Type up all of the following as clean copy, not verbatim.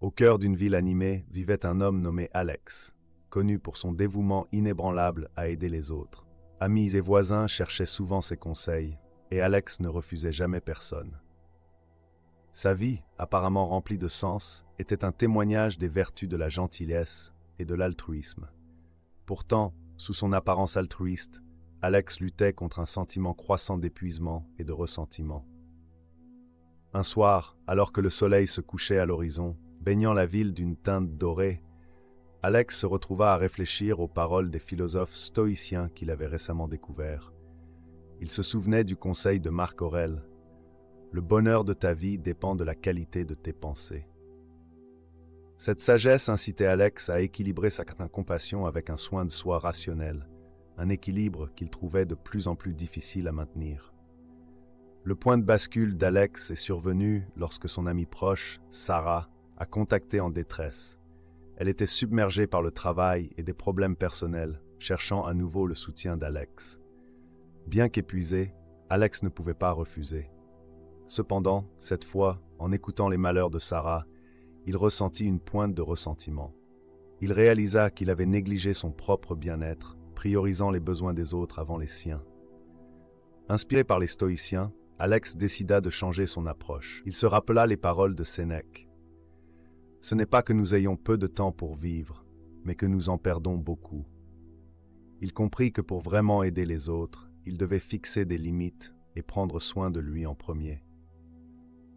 Au cœur d'une ville animée vivait un homme nommé Alex, connu pour son dévouement inébranlable à aider les autres. Amis et voisins cherchaient souvent ses conseils, et Alex ne refusait jamais personne. Sa vie, apparemment remplie de sens, était un témoignage des vertus de la gentillesse et de l'altruisme. Pourtant, sous son apparence altruiste, Alex luttait contre un sentiment croissant d'épuisement et de ressentiment. Un soir, alors que le soleil se couchait à l'horizon, baignant la ville d'une teinte dorée, Alex se retrouva à réfléchir aux paroles des philosophes stoïciens qu'il avait récemment découverts. Il se souvenait du conseil de Marc Aurèle: « Le bonheur de ta vie dépend de la qualité de tes pensées. » Cette sagesse incitait Alex à équilibrer sa compassion avec un soin de soi rationnel, un équilibre qu'il trouvait de plus en plus difficile à maintenir. Le point de bascule d'Alex est survenu lorsque son amie proche, Sarah, a contacté en détresse. Elle était submergée par le travail et des problèmes personnels, cherchant à nouveau le soutien d'Alex. Bien qu'épuisé, Alex ne pouvait pas refuser. Cependant, cette fois, en écoutant les malheurs de Sarah, il ressentit une pointe de ressentiment. Il réalisa qu'il avait négligé son propre bien-être, priorisant les besoins des autres avant les siens. Inspiré par les stoïciens, Alex décida de changer son approche. Il se rappela les paroles de Sénèque. « Ce n'est pas que nous ayons peu de temps pour vivre, mais que nous en perdons beaucoup. » Il comprit que pour vraiment aider les autres, il devait fixer des limites et prendre soin de lui en premier.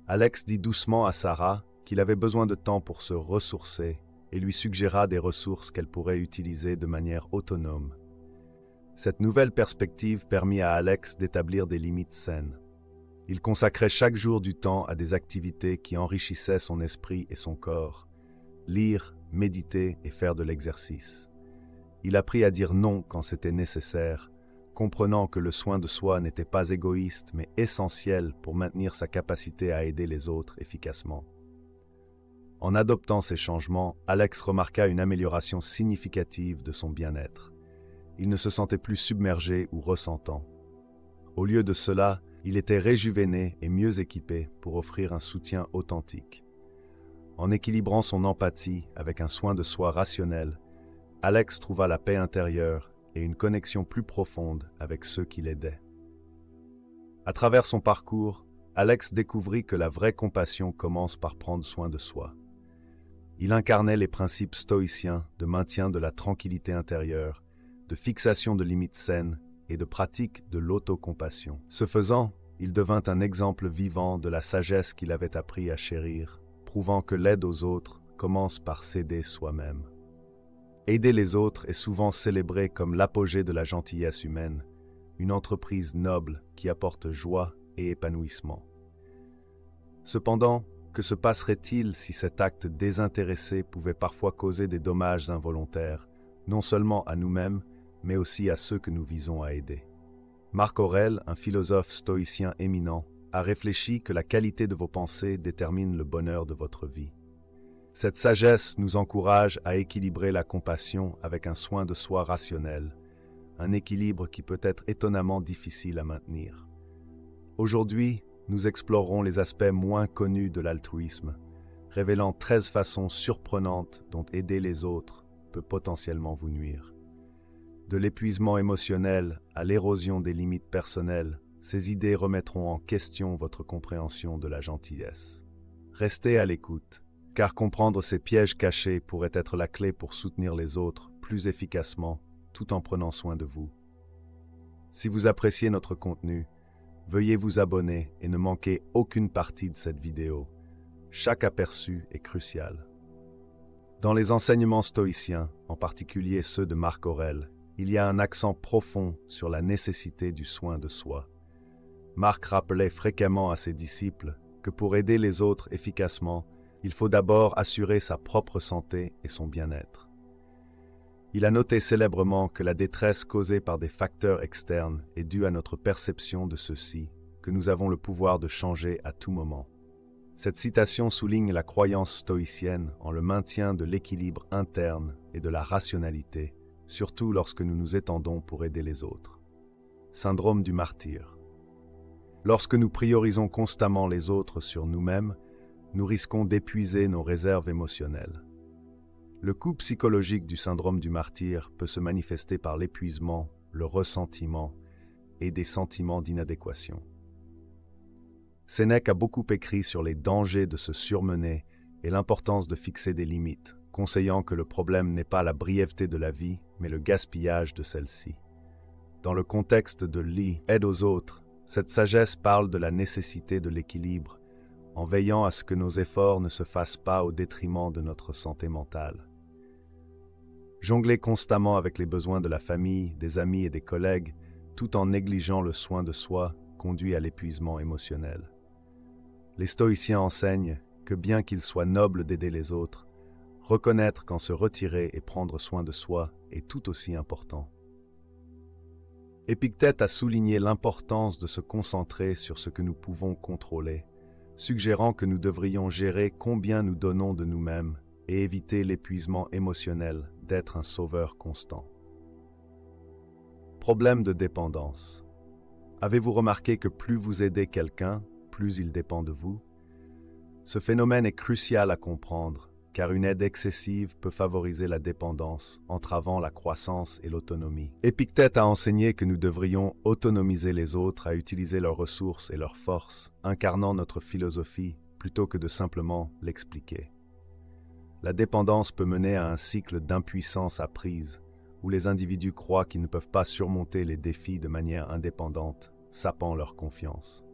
Alex dit doucement à Sarah qu'il avait besoin de temps pour se ressourcer et lui suggéra des ressources qu'elle pourrait utiliser de manière autonome. Cette nouvelle perspective permit à Alex d'établir des limites saines. Il consacrait chaque jour du temps à des activités qui enrichissaient son esprit et son corps: lire, méditer et faire de l'exercice. Il apprit à dire non quand c'était nécessaire, comprenant que le soin de soi n'était pas égoïste mais essentiel pour maintenir sa capacité à aider les autres efficacement. En adoptant ces changements, Alex remarqua une amélioration significative de son bien-être. Il ne se sentait plus submergé ou ressentant. Au lieu de cela, il était réjuvéné et mieux équipé pour offrir un soutien authentique. En équilibrant son empathie avec un soin de soi rationnel, Alex trouva la paix intérieure et une connexion plus profonde avec ceux qui l'aidaient. À travers son parcours, Alex découvrit que la vraie compassion commence par prendre soin de soi. Il incarnait les principes stoïciens de maintien de la tranquillité intérieure, de fixation de limites saines et de pratique de l'autocompassion. Ce faisant, il devint un exemple vivant de la sagesse qu'il avait appris à chérir, prouvant que l'aide aux autres commence par s'aider soi-même. Aider les autres est souvent célébré comme l'apogée de la gentillesse humaine, une entreprise noble qui apporte joie et épanouissement. Cependant, que se passerait-il si cet acte désintéressé pouvait parfois causer des dommages involontaires, non seulement à nous-mêmes, mais aussi à ceux que nous visons à aider? Marc Aurèle, un philosophe stoïcien éminent, a réfléchi que la qualité de vos pensées détermine le bonheur de votre vie. Cette sagesse nous encourage à équilibrer la compassion avec un soin de soi rationnel, un équilibre qui peut être étonnamment difficile à maintenir. Aujourd'hui, nous explorerons les aspects moins connus de l'altruisme, révélant 13 façons surprenantes dont aider les autres peut potentiellement vous nuire. De l'épuisement émotionnel à l'érosion des limites personnelles, ces idées remettront en question votre compréhension de la gentillesse. Restez à l'écoute, car comprendre ces pièges cachés pourrait être la clé pour soutenir les autres plus efficacement, tout en prenant soin de vous. Si vous appréciez notre contenu, veuillez vous abonner et ne manquez aucune partie de cette vidéo. Chaque aperçu est crucial. Dans les enseignements stoïciens, en particulier ceux de Marc Aurèle, il y a un accent profond sur la nécessité du soin de soi. Marc rappelait fréquemment à ses disciples que pour aider les autres efficacement, il faut d'abord assurer sa propre santé et son bien-être. Il a noté célèbrement que la détresse causée par des facteurs externes est due à notre perception de ceux-ci, que nous avons le pouvoir de changer à tout moment. Cette citation souligne la croyance stoïcienne en le maintien de l'équilibre interne et de la rationalité, surtout lorsque nous nous étendons pour aider les autres. Syndrome du martyr. Lorsque nous priorisons constamment les autres sur nous-mêmes, nous risquons d'épuiser nos réserves émotionnelles. Le coût psychologique du syndrome du martyr peut se manifester par l'épuisement, le ressentiment et des sentiments d'inadéquation. Sénèque a beaucoup écrit sur les dangers de se surmener et l'importance de fixer des limites, conseillant que le problème n'est pas la brièveté de la vie, mais le gaspillage de celle-ci. Dans le contexte de l'aide aux autres, cette sagesse parle de la nécessité de l'équilibre, en veillant à ce que nos efforts ne se fassent pas au détriment de notre santé mentale. Jongler constamment avec les besoins de la famille, des amis et des collègues, tout en négligeant le soin de soi, conduit à l'épuisement émotionnel. Les stoïciens enseignent que bien qu'il soit noble d'aider les autres, reconnaître qu'en se retirer et prendre soin de soi est tout aussi important. Épictète a souligné l'importance de se concentrer sur ce que nous pouvons contrôler, suggérant que nous devrions gérer combien nous donnons de nous-mêmes et éviter l'épuisement émotionnel d'être un sauveur constant. Problème de dépendance. Avez-vous remarqué que plus vous aidez quelqu'un, plus il dépend de vous? Ce phénomène est crucial à comprendre, car une aide excessive peut favoriser la dépendance, entravant la croissance et l'autonomie. Épictète a enseigné que nous devrions autonomiser les autres à utiliser leurs ressources et leurs forces, incarnant notre philosophie plutôt que de simplement l'expliquer. La dépendance peut mener à un cycle d'impuissance apprise, où les individus croient qu'ils ne peuvent pas surmonter les défis de manière indépendante, sapant leur confiance.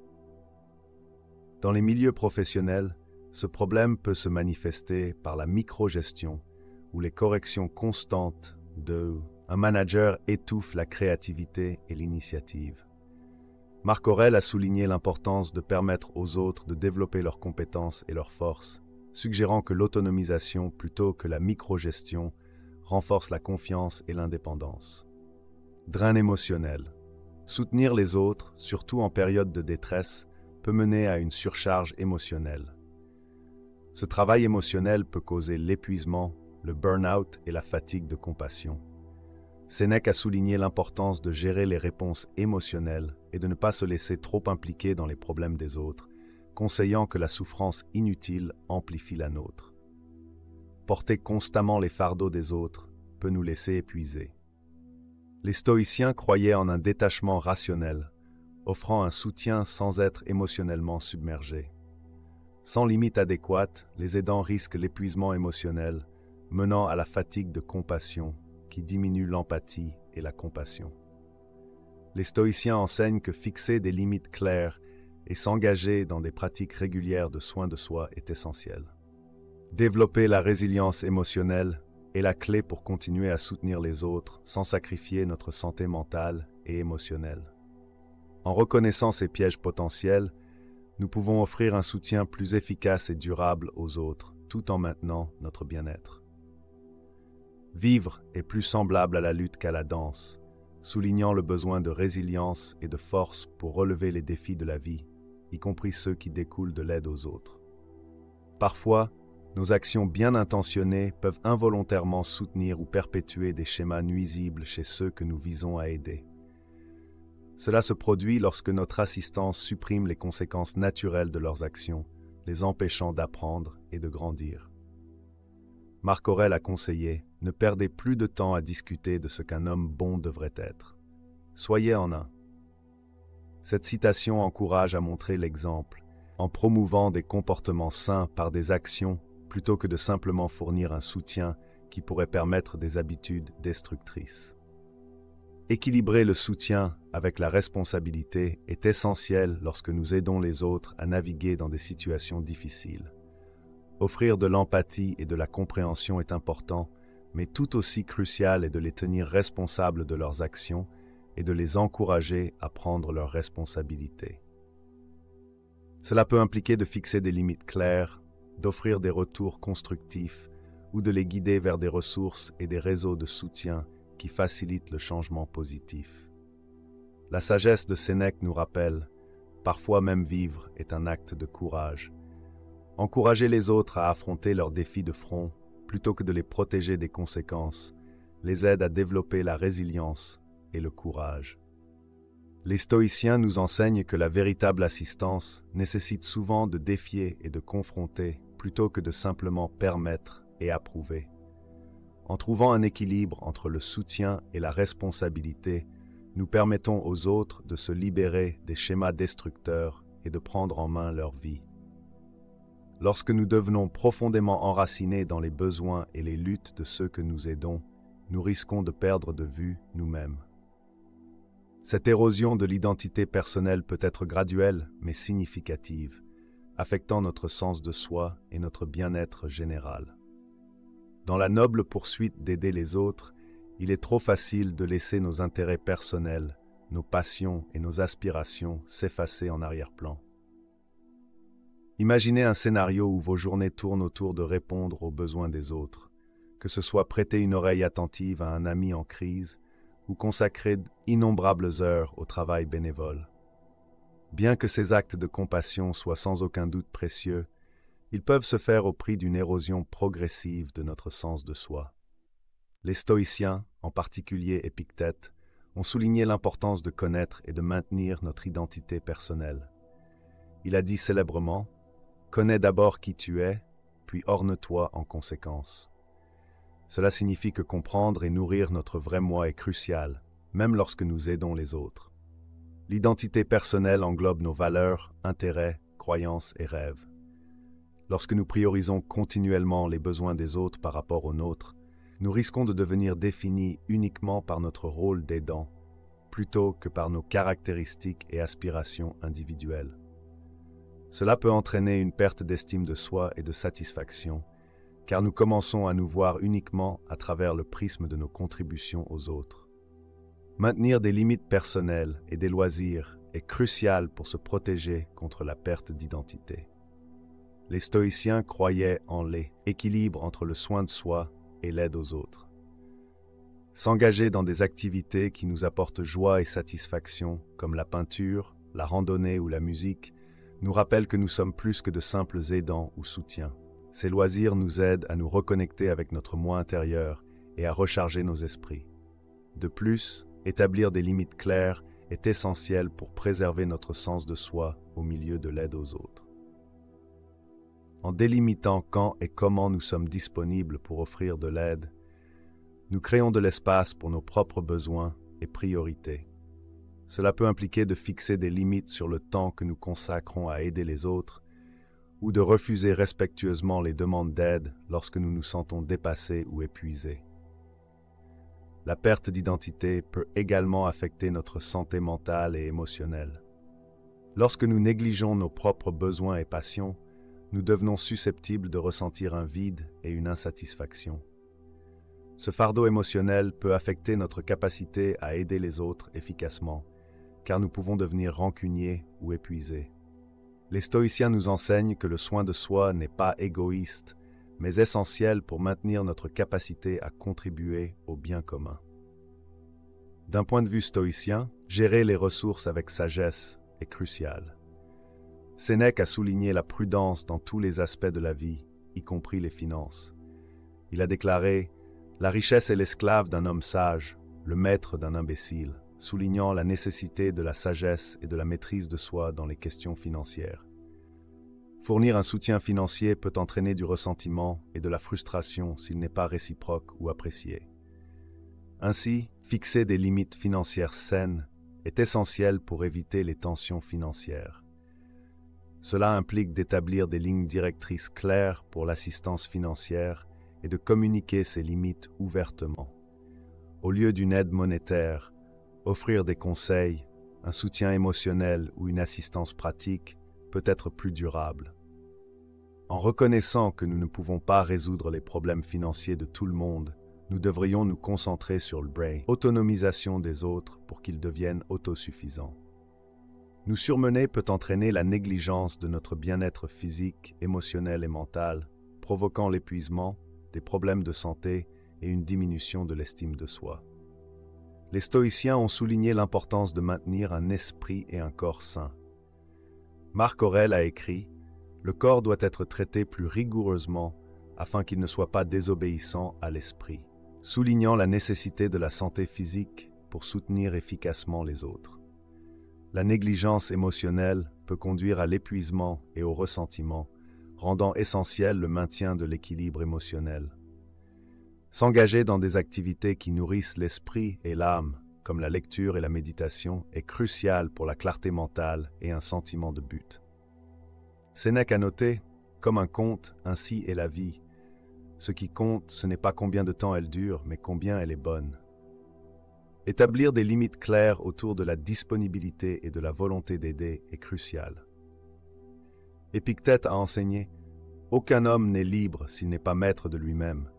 Dans les milieux professionnels, ce problème peut se manifester par la microgestion, où les corrections constantes un manager étouffent la créativité et l'initiative. Marc Aurèle a souligné l'importance de permettre aux autres de développer leurs compétences et leurs forces, suggérant que l'autonomisation plutôt que la microgestion renforce la confiance et l'indépendance. Drain émotionnel. Soutenir les autres, surtout en période de détresse, peut mener à une surcharge émotionnelle. Ce travail émotionnel peut causer l'épuisement, le burn-out et la fatigue de compassion. Sénèque a souligné l'importance de gérer les réponses émotionnelles et de ne pas se laisser trop impliquer dans les problèmes des autres, conseillant que la souffrance inutile amplifie la nôtre. Porter constamment les fardeaux des autres peut nous laisser épuiser. Les stoïciens croyaient en un détachement rationnel, offrant un soutien sans être émotionnellement submergé. Sans limite adéquate, les aidants risquent l'épuisement émotionnel, menant à la fatigue de compassion qui diminue l'empathie et la compassion. Les stoïciens enseignent que fixer des limites claires et s'engager dans des pratiques régulières de soins de soi est essentiel. Développer la résilience émotionnelle est la clé pour continuer à soutenir les autres sans sacrifier notre santé mentale et émotionnelle. En reconnaissant ces pièges potentiels, nous pouvons offrir un soutien plus efficace et durable aux autres, tout en maintenant notre bien-être. Vivre est plus semblable à la lutte qu'à la danse, soulignant le besoin de résilience et de force pour relever les défis de la vie, y compris ceux qui découlent de l'aide aux autres. Parfois, nos actions bien intentionnées peuvent involontairement soutenir ou perpétuer des schémas nuisibles chez ceux que nous visons à aider. Cela se produit lorsque notre assistance supprime les conséquences naturelles de leurs actions, les empêchant d'apprendre et de grandir. Marc Aurèle a conseillé « Ne perdez plus de temps à discuter de ce qu'un homme bon devrait être. Soyez en un ». Cette citation encourage à montrer l'exemple, en promouvant des comportements sains par des actions plutôt que de simplement fournir un soutien qui pourrait permettre des habitudes destructrices. Équilibrer le soutien avec la responsabilité est essentiel lorsque nous aidons les autres à naviguer dans des situations difficiles. Offrir de l'empathie et de la compréhension est important, mais tout aussi crucial est de les tenir responsables de leurs actions et de les encourager à prendre leurs responsabilités. Cela peut impliquer de fixer des limites claires, d'offrir des retours constructifs ou de les guider vers des ressources et des réseaux de soutien qui facilitent le changement positif. La sagesse de Sénèque nous rappelle, parfois même vivre est un acte de courage. Encourager les autres à affronter leurs défis de front, plutôt que de les protéger des conséquences, les aide à développer la résilience et le courage. Les stoïciens nous enseignent que la véritable assistance nécessite souvent de défier et de confronter plutôt que de simplement permettre et approuver. En trouvant un équilibre entre le soutien et la responsabilité, nous permettons aux autres de se libérer des schémas destructeurs et de prendre en main leur vie. Lorsque nous devenons profondément enracinés dans les besoins et les luttes de ceux que nous aidons, nous risquons de perdre de vue nous-mêmes. Cette érosion de l'identité personnelle peut être graduelle mais significative, affectant notre sens de soi et notre bien-être général. Dans la noble poursuite d'aider les autres, il est trop facile de laisser nos intérêts personnels, nos passions et nos aspirations s'effacer en arrière-plan. Imaginez un scénario où vos journées tournent autour de répondre aux besoins des autres, que ce soit prêter une oreille attentive à un ami en crise ou consacrer d'innombrables heures au travail bénévole. Bien que ces actes de compassion soient sans aucun doute précieux, ils peuvent se faire au prix d'une érosion progressive de notre sens de soi. Les stoïciens, en particulier Épictète, ont souligné l'importance de connaître et de maintenir notre identité personnelle. Il a dit célèbrement « Connais d'abord qui tu es, puis orne-toi en conséquence ». Cela signifie que comprendre et nourrir notre vrai moi est crucial, même lorsque nous aidons les autres. L'identité personnelle englobe nos valeurs, intérêts, croyances et rêves. Lorsque nous priorisons continuellement les besoins des autres par rapport aux nôtres, nous risquons de devenir définis uniquement par notre rôle d'aidant, plutôt que par nos caractéristiques et aspirations individuelles. Cela peut entraîner une perte d'estime de soi et de satisfaction, car nous commençons à nous voir uniquement à travers le prisme de nos contributions aux autres. Maintenir des limites personnelles et des loisirs est crucial pour se protéger contre la perte d'identité. Les stoïciens croyaient en l'équilibre entre le soin de soi et l'aide aux autres. S'engager dans des activités qui nous apportent joie et satisfaction, comme la peinture, la randonnée ou la musique, nous rappelle que nous sommes plus que de simples aidants ou soutiens. Ces loisirs nous aident à nous reconnecter avec notre moi intérieur et à recharger nos esprits. De plus, établir des limites claires est essentiel pour préserver notre sens de soi au milieu de l'aide aux autres. En délimitant quand et comment nous sommes disponibles pour offrir de l'aide, nous créons de l'espace pour nos propres besoins et priorités. Cela peut impliquer de fixer des limites sur le temps que nous consacrons à aider les autres, ou de refuser respectueusement les demandes d'aide lorsque nous nous sentons dépassés ou épuisés. La perte d'identité peut également affecter notre santé mentale et émotionnelle. Lorsque nous négligeons nos propres besoins et passions, nous devenons susceptibles de ressentir un vide et une insatisfaction. Ce fardeau émotionnel peut affecter notre capacité à aider les autres efficacement, car nous pouvons devenir rancuniers ou épuisés. Les stoïciens nous enseignent que le soin de soi n'est pas égoïste, mais essentiel pour maintenir notre capacité à contribuer au bien commun. D'un point de vue stoïcien, gérer les ressources avec sagesse est crucial. Sénèque a souligné la prudence dans tous les aspects de la vie, y compris les finances. Il a déclaré « La richesse est l'esclave d'un homme sage, le maître d'un imbécile », soulignant la nécessité de la sagesse et de la maîtrise de soi dans les questions financières. Fournir un soutien financier peut entraîner du ressentiment et de la frustration s'il n'est pas réciproque ou apprécié. Ainsi, fixer des limites financières saines est essentiel pour éviter les tensions financières. Cela implique d'établir des lignes directrices claires pour l'assistance financière et de communiquer ces limites ouvertement. Au lieu d'une aide monétaire, offrir des conseils, un soutien émotionnel ou une assistance pratique peut être plus durable. En reconnaissant que nous ne pouvons pas résoudre les problèmes financiers de tout le monde, nous devrions nous concentrer sur l'autonomisation des autres pour qu'ils deviennent autosuffisants. Nous surmener peut entraîner la négligence de notre bien-être physique, émotionnel et mental, provoquant l'épuisement, des problèmes de santé et une diminution de l'estime de soi. Les stoïciens ont souligné l'importance de maintenir un esprit et un corps sains. Marc Aurèle a écrit « Le corps doit être traité plus rigoureusement afin qu'il ne soit pas désobéissant à l'esprit », soulignant la nécessité de la santé physique pour soutenir efficacement les autres. La négligence émotionnelle peut conduire à l'épuisement et au ressentiment, rendant essentiel le maintien de l'équilibre émotionnel. S'engager dans des activités qui nourrissent l'esprit et l'âme, comme la lecture et la méditation, est crucial pour la clarté mentale et un sentiment de but. Sénèque a noté, comme un conte, ainsi est la vie. Ce qui compte, ce n'est pas combien de temps elle dure, mais combien elle est bonne. Établir des limites claires autour de la disponibilité et de la volonté d'aider est crucial. Épictète a enseigné « Aucun homme n'est libre s'il n'est pas maître de lui-même »,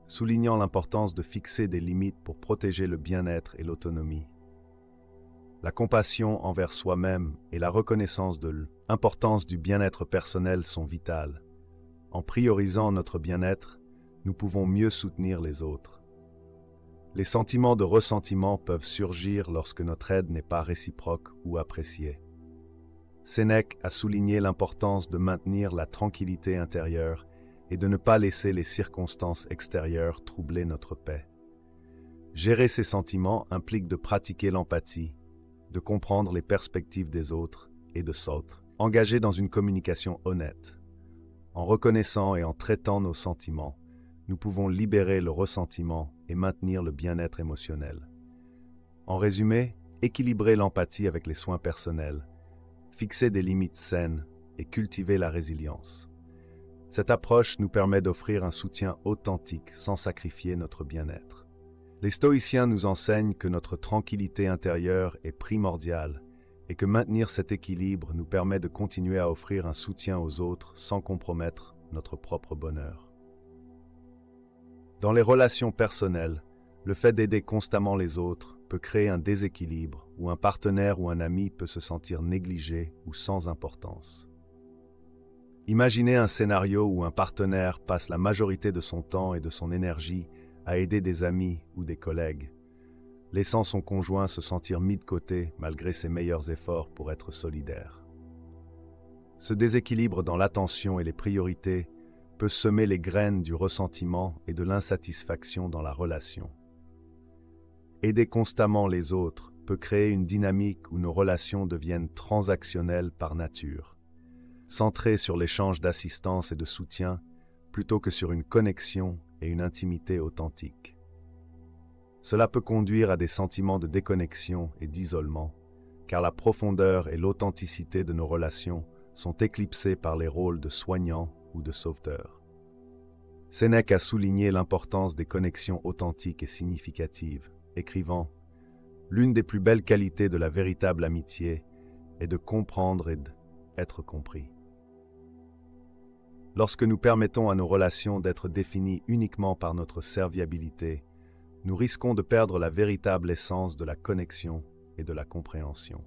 soulignant l'importance de fixer des limites pour protéger le bien-être et l'autonomie. La compassion envers soi-même et la reconnaissance de l'importance du bien-être personnel sont vitales. En priorisant notre bien-être, nous pouvons mieux soutenir les autres. Les sentiments de ressentiment peuvent surgir lorsque notre aide n'est pas réciproque ou appréciée. Sénèque a souligné l'importance de maintenir la tranquillité intérieure et de ne pas laisser les circonstances extérieures troubler notre paix. Gérer ces sentiments implique de pratiquer l'empathie, de comprendre les perspectives des autres et de s'engager dans une communication honnête. En reconnaissant et en traitant nos sentiments, nous pouvons libérer le ressentiment et maintenir le bien-être émotionnel. En résumé, équilibrer l'empathie avec les soins personnels, fixer des limites saines et cultiver la résilience. Cette approche nous permet d'offrir un soutien authentique sans sacrifier notre bien-être. Les stoïciens nous enseignent que notre tranquillité intérieure est primordiale et que maintenir cet équilibre nous permet de continuer à offrir un soutien aux autres sans compromettre notre propre bonheur. Dans les relations personnelles, le fait d'aider constamment les autres peut créer un déséquilibre où un partenaire ou un ami peut se sentir négligé ou sans importance. Imaginez un scénario où un partenaire passe la majorité de son temps et de son énergie à aider des amis ou des collègues, laissant son conjoint se sentir mis de côté malgré ses meilleurs efforts pour être solidaire. Ce déséquilibre dans l'attention et les priorités peut semer les graines du ressentiment et de l'insatisfaction dans la relation. Aider constamment les autres peut créer une dynamique où nos relations deviennent transactionnelles par nature, centrées sur l'échange d'assistance et de soutien plutôt que sur une connexion et une intimité authentique. Cela peut conduire à des sentiments de déconnexion et d'isolement, car la profondeur et l'authenticité de nos relations sont éclipsées par les rôles de soignant ou de sauveteur. Sénèque a souligné l'importance des connexions authentiques et significatives, écrivant « L'une des plus belles qualités de la véritable amitié est de comprendre et d'être compris. » Lorsque nous permettons à nos relations d'être définies uniquement par notre serviabilité, nous risquons de perdre la véritable essence de la connexion et de la compréhension.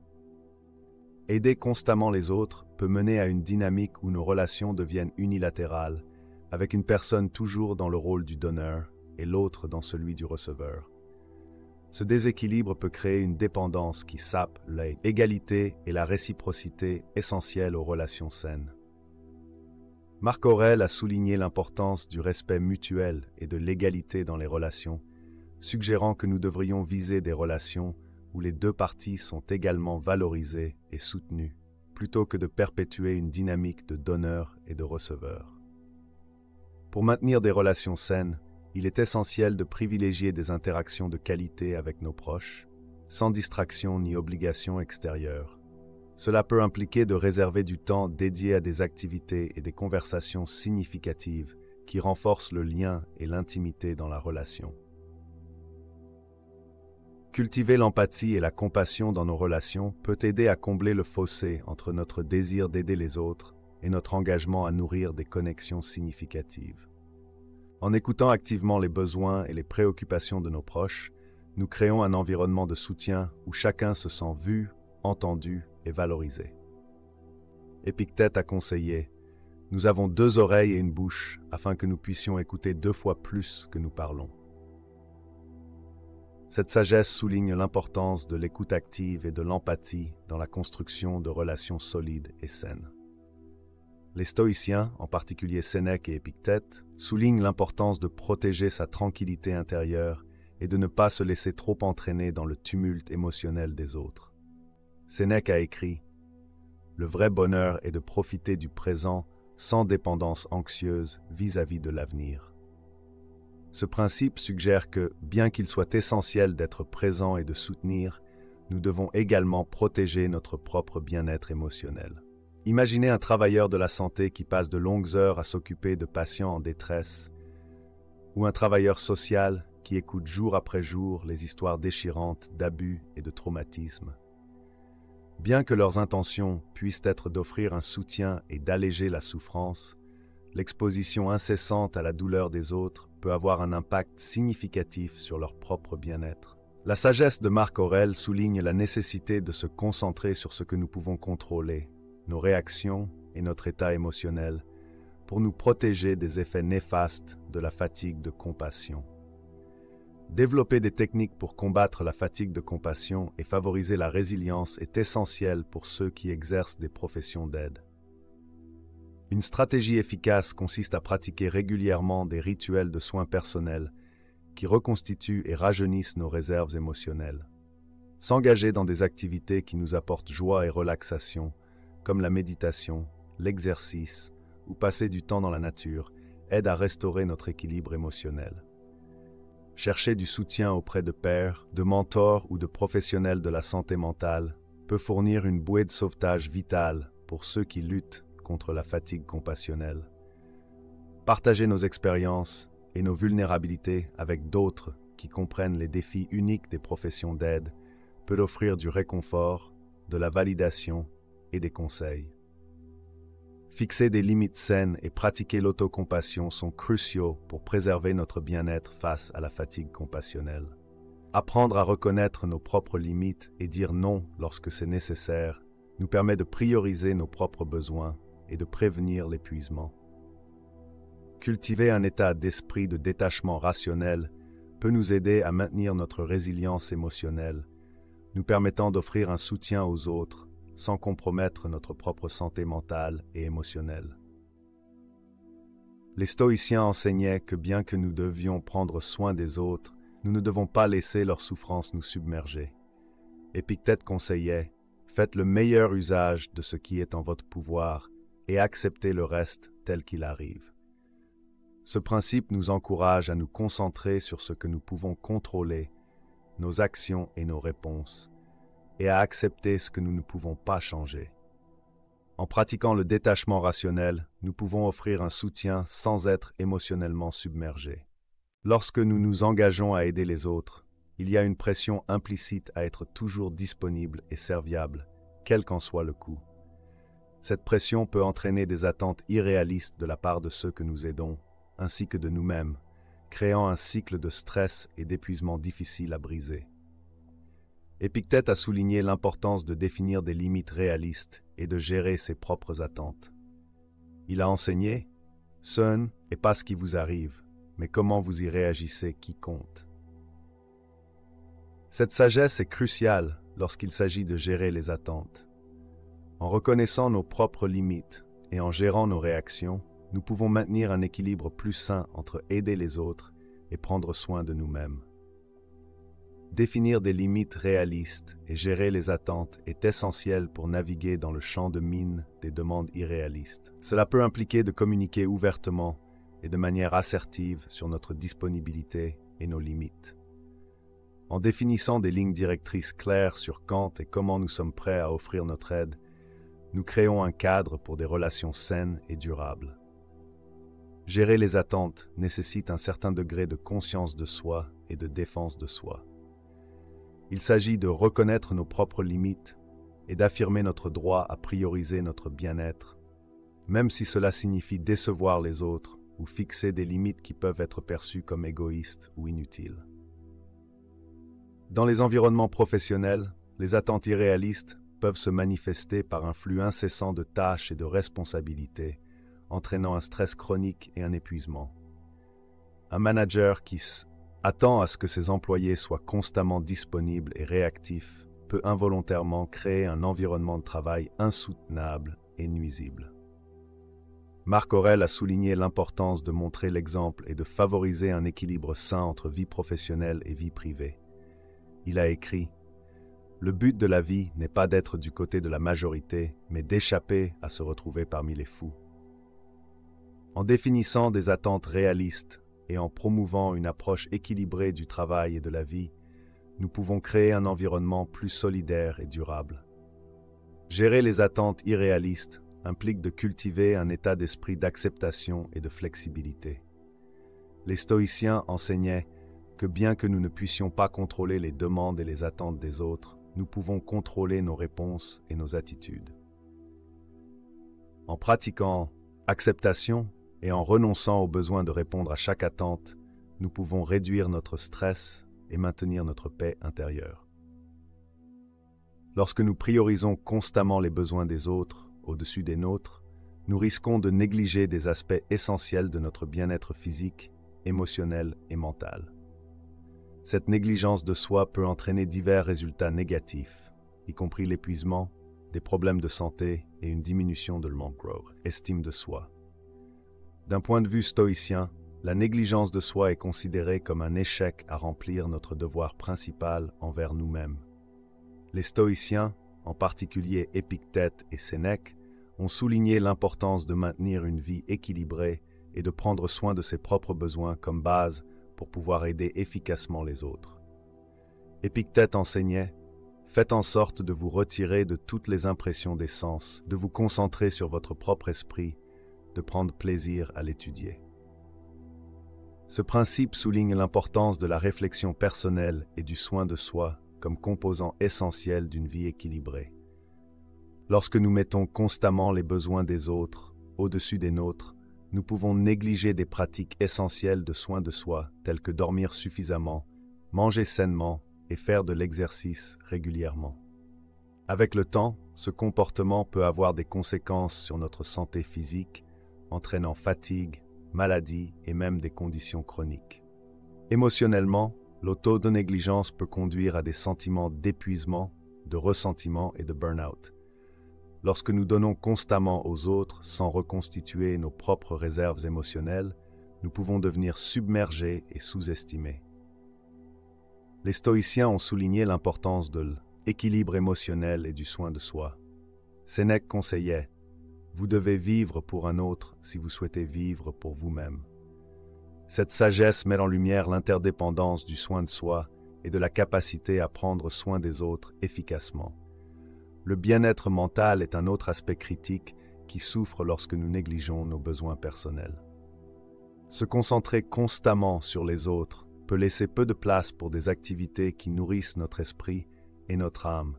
Aider constamment les autres peut mener à une dynamique où nos relations deviennent unilatérales, avec une personne toujours dans le rôle du donneur et l'autre dans celui du receveur. Ce déséquilibre peut créer une dépendance qui sape l'égalité et la réciprocité essentielles aux relations saines. Marc Aurèle a souligné l'importance du respect mutuel et de l'égalité dans les relations, suggérant que nous devrions viser des relations où les deux parties sont également valorisées et soutenues, plutôt que de perpétuer une dynamique de donneur et de receveur. Pour maintenir des relations saines, il est essentiel de privilégier des interactions de qualité avec nos proches, sans distraction ni obligation extérieure. Cela peut impliquer de réserver du temps dédié à des activités et des conversations significatives qui renforcent le lien et l'intimité dans la relation. Cultiver l'empathie et la compassion dans nos relations peut aider à combler le fossé entre notre désir d'aider les autres et notre engagement à nourrir des connexions significatives. En écoutant activement les besoins et les préoccupations de nos proches, nous créons un environnement de soutien où chacun se sent vu, entendu et valorisé. Épictète a conseillé « Nous avons 2 oreilles et une bouche afin que nous puissions écouter 2 fois plus que nous parlons. » Cette sagesse souligne l'importance de l'écoute active et de l'empathie dans la construction de relations solides et saines. Les stoïciens, en particulier Sénèque et Épictète, soulignent l'importance de protéger sa tranquillité intérieure et de ne pas se laisser trop entraîner dans le tumulte émotionnel des autres. Sénèque a écrit « Le vrai bonheur est de profiter du présent sans dépendance anxieuse vis-à-vis de l'avenir ». Ce principe suggère que, bien qu'il soit essentiel d'être présent et de soutenir, nous devons également protéger notre propre bien-être émotionnel. Imaginez un travailleur de la santé qui passe de longues heures à s'occuper de patients en détresse, ou un travailleur social qui écoute jour après jour les histoires déchirantes d'abus et de traumatismes. Bien que leurs intentions puissent être d'offrir un soutien et d'alléger la souffrance, l'exposition incessante à la douleur des autres peut avoir un impact significatif sur leur propre bien-être. La sagesse de Marc Aurèle souligne la nécessité de se concentrer sur ce que nous pouvons contrôler, nos réactions et notre état émotionnel, pour nous protéger des effets néfastes de la fatigue de compassion. Développer des techniques pour combattre la fatigue de compassion et favoriser la résilience est essentiel pour ceux qui exercent des professions d'aide. Une stratégie efficace consiste à pratiquer régulièrement des rituels de soins personnels qui reconstituent et rajeunissent nos réserves émotionnelles. S'engager dans des activités qui nous apportent joie et relaxation, comme la méditation, l'exercice ou passer du temps dans la nature, aide à restaurer notre équilibre émotionnel. Chercher du soutien auprès de pairs, de mentors ou de professionnels de la santé mentale peut fournir une bouée de sauvetage vitale pour ceux qui luttent contre la fatigue compassionnelle. Partager nos expériences et nos vulnérabilités avec d'autres qui comprennent les défis uniques des professions d'aide peut offrir du réconfort, de la validation et des conseils. Fixer des limites saines et pratiquer l'autocompassion sont cruciaux pour préserver notre bien-être face à la fatigue compassionnelle. Apprendre à reconnaître nos propres limites et dire non lorsque c'est nécessaire nous permet de prioriser nos propres besoins et de prévenir l'épuisement. Cultiver un état d'esprit de détachement rationnel peut nous aider à maintenir notre résilience émotionnelle, nous permettant d'offrir un soutien aux autres sans compromettre notre propre santé mentale et émotionnelle. Les stoïciens enseignaient que bien que nous devions prendre soin des autres, nous ne devons pas laisser leur souffrance nous submerger. Épictète conseillait « Faites le meilleur usage de ce qui est en votre pouvoir et acceptez le reste tel qu'il arrive. » Ce principe nous encourage à nous concentrer sur ce que nous pouvons contrôler, nos actions et nos réponses, et à accepter ce que nous ne pouvons pas changer. En pratiquant le détachement rationnel, nous pouvons offrir un soutien sans être émotionnellement submergés. Lorsque nous nous engageons à aider les autres, il y a une pression implicite à être toujours disponible et serviable, quel qu'en soit le coût. Cette pression peut entraîner des attentes irréalistes de la part de ceux que nous aidons, ainsi que de nous-mêmes, créant un cycle de stress et d'épuisement difficile à briser. Épictète a souligné l'importance de définir des limites réalistes et de gérer ses propres attentes. Il a enseigné « Ce n'est pas ce qui vous arrive, mais comment vous y réagissez qui compte. » Cette sagesse est cruciale lorsqu'il s'agit de gérer les attentes. En reconnaissant nos propres limites et en gérant nos réactions, nous pouvons maintenir un équilibre plus sain entre aider les autres et prendre soin de nous-mêmes. Définir des limites réalistes et gérer les attentes est essentiel pour naviguer dans le champ de mine des demandes irréalistes. Cela peut impliquer de communiquer ouvertement et de manière assertive sur notre disponibilité et nos limites. En définissant des lignes directrices claires sur quand et comment nous sommes prêts à offrir notre aide, nous créons un cadre pour des relations saines et durables. Gérer les attentes nécessite un certain degré de conscience de soi et de défense de soi. Il s'agit de reconnaître nos propres limites et d'affirmer notre droit à prioriser notre bien-être, même si cela signifie décevoir les autres ou fixer des limites qui peuvent être perçues comme égoïstes ou inutiles. Dans les environnements professionnels, les attentes irréalistes peuvent se manifester par un flux incessant de tâches et de responsabilités, entraînant un stress chronique et un épuisement. Un manager qui attend à ce que ses employés soient constamment disponibles et réactifs peut involontairement créer un environnement de travail insoutenable et nuisible. Marc Aurèle a souligné l'importance de montrer l'exemple et de favoriser un équilibre sain entre vie professionnelle et vie privée. Il a écrit Le but de la vie n'est pas d'être du côté de la majorité, mais d'échapper à se retrouver parmi les fous. En définissant des attentes réalistes et en promouvant une approche équilibrée du travail et de la vie, nous pouvons créer un environnement plus solidaire et durable. Gérer les attentes irréalistes implique de cultiver un état d'esprit d'acceptation et de flexibilité. Les stoïciens enseignaient que bien que nous ne puissions pas contrôler les demandes et les attentes des autres, nous pouvons contrôler nos réponses et nos attitudes. En pratiquant acceptation et en renonçant au besoin de répondre à chaque attente, nous pouvons réduire notre stress et maintenir notre paix intérieure. Lorsque nous priorisons constamment les besoins des autres au-dessus des nôtres, nous risquons de négliger des aspects essentiels de notre bien-être physique, émotionnel et mental. Cette négligence de soi peut entraîner divers résultats négatifs, y compris l'épuisement, des problèmes de santé et une diminution de l'estime de soi. D'un point de vue stoïcien, la négligence de soi est considérée comme un échec à remplir notre devoir principal envers nous-mêmes. Les stoïciens, en particulier Épictète et Sénèque, ont souligné l'importance de maintenir une vie équilibrée et de prendre soin de ses propres besoins comme base pour pouvoir aider efficacement les autres. Épictète enseignait « Faites en sorte de vous retirer de toutes les impressions des sens, de vous concentrer sur votre propre esprit, de prendre plaisir à l'étudier. » Ce principe souligne l'importance de la réflexion personnelle et du soin de soi comme composant essentiel d'une vie équilibrée. Lorsque nous mettons constamment les besoins des autres au-dessus des nôtres, nous pouvons négliger des pratiques essentielles de soin de soi, telles que dormir suffisamment, manger sainement et faire de l'exercice régulièrement. Avec le temps, ce comportement peut avoir des conséquences sur notre santé physique, entraînant fatigue, maladie et même des conditions chroniques. Émotionnellement, l'auto-négligence peut conduire à des sentiments d'épuisement, de ressentiment et de burn-out. Lorsque nous donnons constamment aux autres sans reconstituer nos propres réserves émotionnelles, nous pouvons devenir submergés et sous-estimés. Les stoïciens ont souligné l'importance de l'équilibre émotionnel et du soin de soi. Sénèque conseillait « Vous devez vivre pour un autre si vous souhaitez vivre pour vous-même ». Cette sagesse met en lumière l'interdépendance du soin de soi et de la capacité à prendre soin des autres efficacement. Le bien-être mental est un autre aspect critique qui souffre lorsque nous négligeons nos besoins personnels. Se concentrer constamment sur les autres peut laisser peu de place pour des activités qui nourrissent notre esprit et notre âme,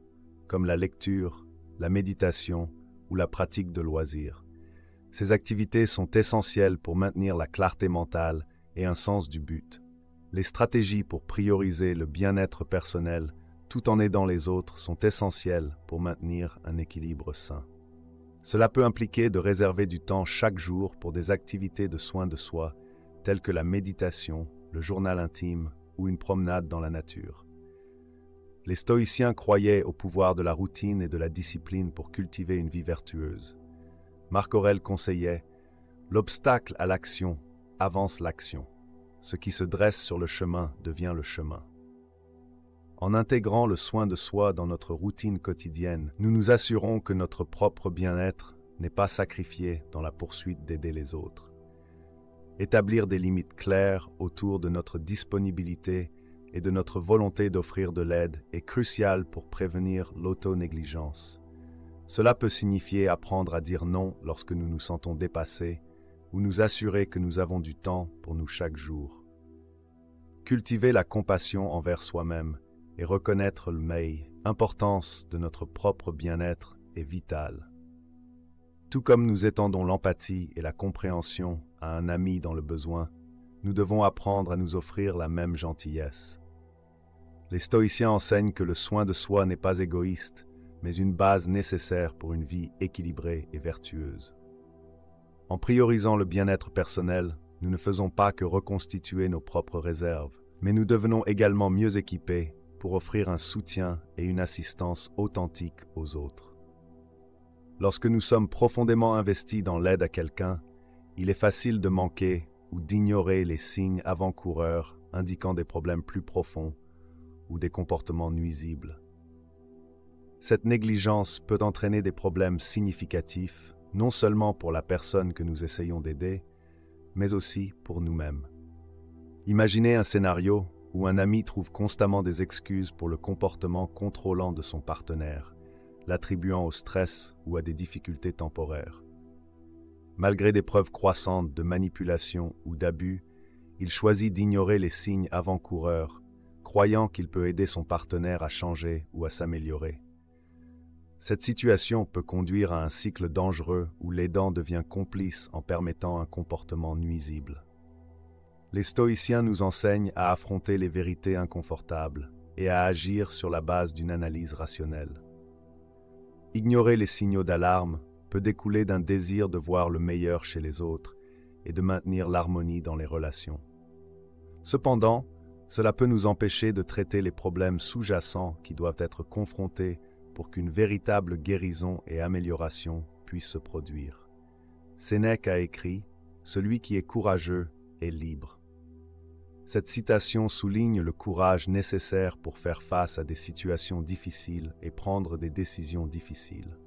comme la lecture, la méditation ou la pratique de loisirs. Ces activités sont essentielles pour maintenir la clarté mentale et un sens du but. Les stratégies pour prioriser le bien-être personnel tout en aidant les autres sont essentielles pour maintenir un équilibre sain. Cela peut impliquer de réserver du temps chaque jour pour des activités de soin de soi, telles que la méditation, le journal intime ou une promenade dans la nature. Les stoïciens croyaient au pouvoir de la routine et de la discipline pour cultiver une vie vertueuse. Marc Aurèle conseillait « L'obstacle à l'action avance l'action. Ce qui se dresse sur le chemin devient le chemin. » En intégrant le soin de soi dans notre routine quotidienne, nous nous assurons que notre propre bien-être n'est pas sacrifié dans la poursuite d'aider les autres. Établir des limites claires autour de notre disponibilité et de notre volonté d'offrir de l'aide est crucial pour prévenir l'auto-négligence. Cela peut signifier apprendre à dire non lorsque nous nous sentons dépassés ou nous assurer que nous avons du temps pour nous chaque jour. Cultiver la compassion envers soi-même et reconnaître l'importance de notre propre bien-être est vital. Tout comme nous étendons l'empathie et la compréhension à un ami dans le besoin, nous devons apprendre à nous offrir la même gentillesse. Les stoïciens enseignent que le soin de soi n'est pas égoïste, mais une base nécessaire pour une vie équilibrée et vertueuse. En priorisant le bien-être personnel, nous ne faisons pas que reconstituer nos propres réserves, mais nous devenons également mieux équipés pour offrir un soutien et une assistance authentique aux autres. Lorsque nous sommes profondément investis dans l'aide à quelqu'un, il est facile de manquer ou d'ignorer les signes avant-coureurs indiquant des problèmes plus profonds ou des comportements nuisibles. Cette négligence peut entraîner des problèmes significatifs, non seulement pour la personne que nous essayons d'aider, mais aussi pour nous-mêmes. Imaginez un scénario où un ami trouve constamment des excuses pour le comportement contrôlant de son partenaire, l'attribuant au stress ou à des difficultés temporaires. Malgré des preuves croissantes de manipulation ou d'abus, il choisit d'ignorer les signes avant-coureurs, croyant qu'il peut aider son partenaire à changer ou à s'améliorer. Cette situation peut conduire à un cycle dangereux où l'aidant devient complice en permettant un comportement nuisible. Les stoïciens nous enseignent à affronter les vérités inconfortables et à agir sur la base d'une analyse rationnelle. Ignorer les signaux d'alarme peut découler d'un désir de voir le meilleur chez les autres et de maintenir l'harmonie dans les relations. Cependant, cela peut nous empêcher de traiter les problèmes sous-jacents qui doivent être confrontés pour qu'une véritable guérison et amélioration puissent se produire. Sénèque a écrit « Celui qui est courageux est libre ». Cette citation souligne le courage nécessaire pour faire face à des situations difficiles et prendre des décisions difficiles.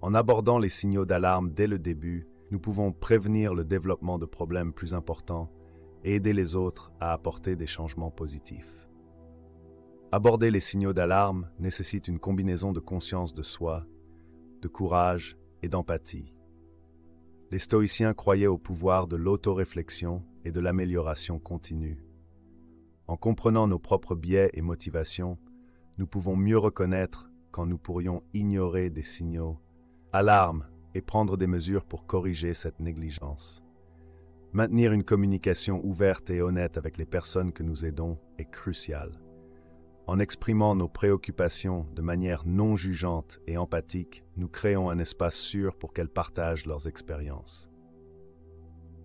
En abordant les signaux d'alarme dès le début, nous pouvons prévenir le développement de problèmes plus importants et aider les autres à apporter des changements positifs. Aborder les signaux d'alarme nécessite une combinaison de conscience de soi, de courage et d'empathie. Les stoïciens croyaient au pouvoir de l'autoréflexion et de l'amélioration continue. En comprenant nos propres biais et motivations, nous pouvons mieux reconnaître quand nous pourrions ignorer des signaux, alarmes et prendre des mesures pour corriger cette négligence. Maintenir une communication ouverte et honnête avec les personnes que nous aidons est crucial. En exprimant nos préoccupations de manière non jugeante et empathique, nous créons un espace sûr pour qu'elles partagent leurs expériences.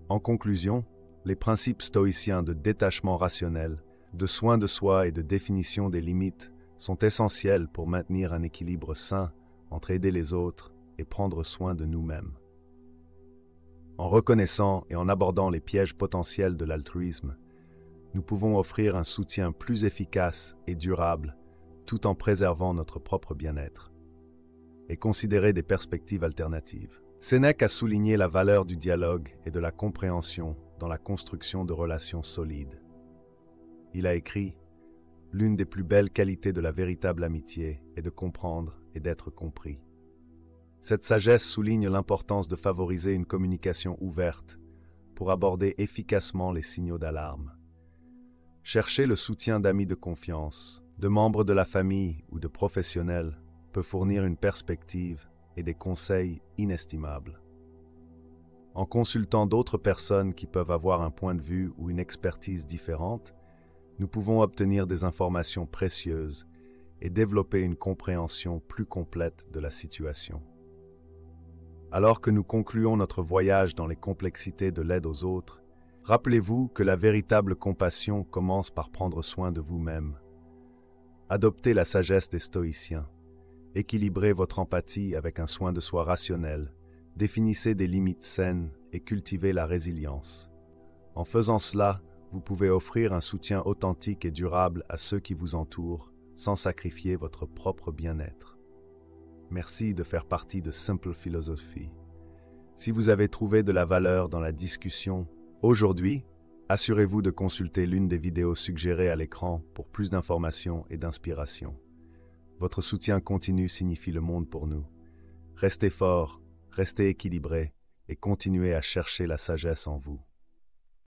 En conclusion, les principes stoïciens de détachement rationnel, de soin de soi et de définition des limites sont essentiels pour maintenir un équilibre sain entre aider les autres et prendre soin de nous-mêmes. En reconnaissant et en abordant les pièges potentiels de l'altruisme, nous pouvons offrir un soutien plus efficace et durable tout en préservant notre propre bien-être et considérer des perspectives alternatives. Sénèque a souligné la valeur du dialogue et de la compréhension dans la construction de relations solides. Il a écrit « L'une des plus belles qualités de la véritable amitié est de comprendre et d'être compris ». Cette sagesse souligne l'importance de favoriser une communication ouverte pour aborder efficacement les signaux d'alarme. Chercher le soutien d'amis de confiance, de membres de la famille ou de professionnels peut fournir une perspective et des conseils inestimables. En consultant d'autres personnes qui peuvent avoir un point de vue ou une expertise différente, nous pouvons obtenir des informations précieuses et développer une compréhension plus complète de la situation. Alors que nous concluons notre voyage dans les complexités de l'aide aux autres, rappelez-vous que la véritable compassion commence par prendre soin de vous-même. Adoptez la sagesse des stoïciens. Équilibrez votre empathie avec un soin de soi rationnel. Définissez des limites saines et cultivez la résilience. En faisant cela, vous pouvez offrir un soutien authentique et durable à ceux qui vous entourent, sans sacrifier votre propre bien-être. Merci de faire partie de Simple Philosophy. Si vous avez trouvé de la valeur dans la discussion aujourd'hui, assurez-vous de consulter l'une des vidéos suggérées à l'écran pour plus d'informations et d'inspiration. Votre soutien continu signifie le monde pour nous. Restez forts, restez équilibrés et continuez à chercher la sagesse en vous.